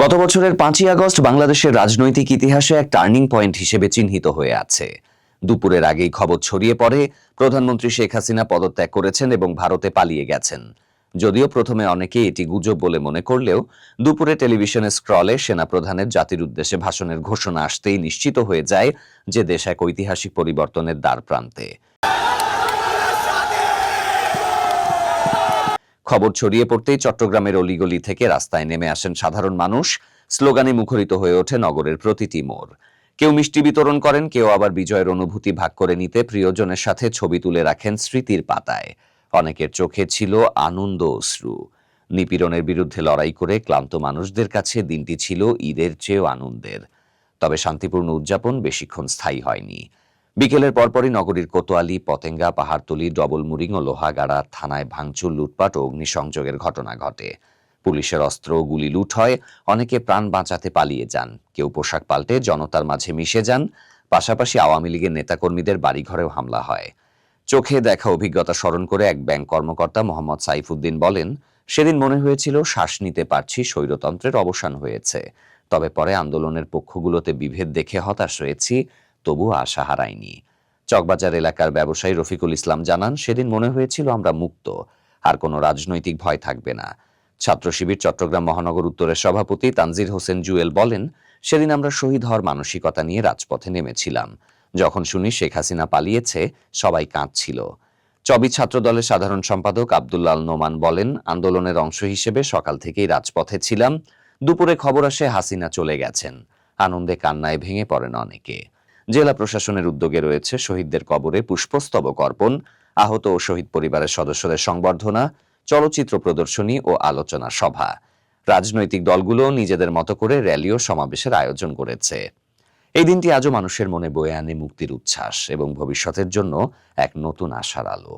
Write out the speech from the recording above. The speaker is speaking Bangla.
গত বছরের ৫ই আগস্ট বাংলাদেশের রাজনৈতিক ইতিহাসে এক টার্নিং পয়েন্ট হিসেবে চিহ্নিত হয়ে আছে। দুপুরের আগেই খবর ছড়িয়ে পড়ে প্রধানমন্ত্রী শেখ হাসিনা পদত্যাগ করেছেন এবং ভারতে পালিয়ে গেছেন। যদিও প্রথমে অনেকে এটি গুজব বলে মনে করলেও দুপুরে টেলিভিশনের স্ক্রলে সেনাপ্রধানের জাতির উদ্দেশ্যে ভাষণের ঘোষণা আসতেই নিশ্চিত হয়ে যায় যে দেশ এক ঐতিহাসিক পরিবর্তনের দ্বারপ্রান্তে। খবর ছড়িয়ে পড়তেই চট্টগ্রামের অলিগলি থেকে রাস্তায় নেমে আসেন সাধারণ মানুষ। স্লোগানে মুখরিত হয়ে ওঠে নগরের প্রতিটি মোড়। কেউ মিষ্টি বিতরণ করেন, কেউ আবার বিজয়ের অনুভূতি ভাগ করে নিতে প্রিয়জনের সাথে ছবি তুলে রাখেন স্মৃতির পাতায়। অনেকের চোখে ছিল আনন্দ অশ্রু। নিপীড়নের বিরুদ্ধে লড়াই করে ক্লান্ত মানুষদের কাছে দিনটি ছিল ঈদের চেয়েও আনন্দের। তবে শান্তিপূর্ণ উদযাপন বেশিক্ষণ স্থায়ী হয়নি। বিকেলের পরপরই নগরীর কোতোয়ালি, পতেঙ্গা, পাহাড়তলী, ডবলমুরিং ও লোহাগাড়া থানায় ভাঙচুর, লুটপাট ও অগ্নিসংযোগের ঘটনা ঘটে। পুলিশের অস্ত্র গুলি লুট হয়, অনেকে প্রাণ বাঁচাতে পালিয়ে যান, কেউ পোশাক পাল্টে জনতার মাঝে মিশে যান। পাশাপাশি আওয়ামী লীগের নেতাকর্মীদের বাড়িঘরেও হামলা হয়। চোখে দেখা অভিজ্ঞতা স্মরণ করে এক ব্যাংক কর্মকর্তা মোহাম্মদ সাইফুদ্দিন বলেন, সেদিন মনে হয়েছিল শ্বাস নিতে পারছি, স্বৈরতন্ত্রের অবসান হয়েছে। তবে পরে আন্দোলনের পক্ষগুলোতে বিভেদ দেখে হতাশ হয়েছি, তবুও আশা হারায়নি। চকবাজার এলাকার ব্যবসায়ী রফিকুল ইসলাম জানান, সেদিন মনে হয়েছিল আমরা মুক্ত, আর কোনো রাজনৈতিক ভয় থাকবে না। ছাত্র শিবির চট্টগ্রাম মহানগর উত্তরের সভাপতি তানজির হোসেন জুয়েল বলেন, সেদিন আমরা শহীদ হওয়ার মানসিকতা নিয়ে রাজপথে নেমেছিলাম। যখন শুনি শেখ হাসিনা পালিয়েছে, সবাই কাঁদছিল। চবি ছাত্রদলের সাধারণ সম্পাদক আব্দুল্লাহ আল নোমান বলেন, আন্দোলনের অংশ হিসেবে সকাল থেকেই রাজপথে ছিলাম। দুপুরে খবর আসে হাসিনা চলে গেছেন। আনন্দে কান্নায় ভেঙে পড়েন অনেকে। জেলা প্রশাসনের উদ্যোগে রয়েছে শহীদদের কবরে পুষ্পস্তবক অর্পণ, আহত ও শহীদ পরিবারের সদস্যদের সংবর্ধনা, চলচ্চিত্র প্রদর্শনী ও আলোচনা সভা। রাজনৈতিক দলগুলো নিজেদের মতো করে র্যালি ও সমাবেশের আয়োজন করেছে। এই দিনটি আজও মানুষের মনে বয়ে আনে মুক্তির উচ্ছ্বাস এবং ভবিষ্যতের জন্য এক নতুন আশার আলো।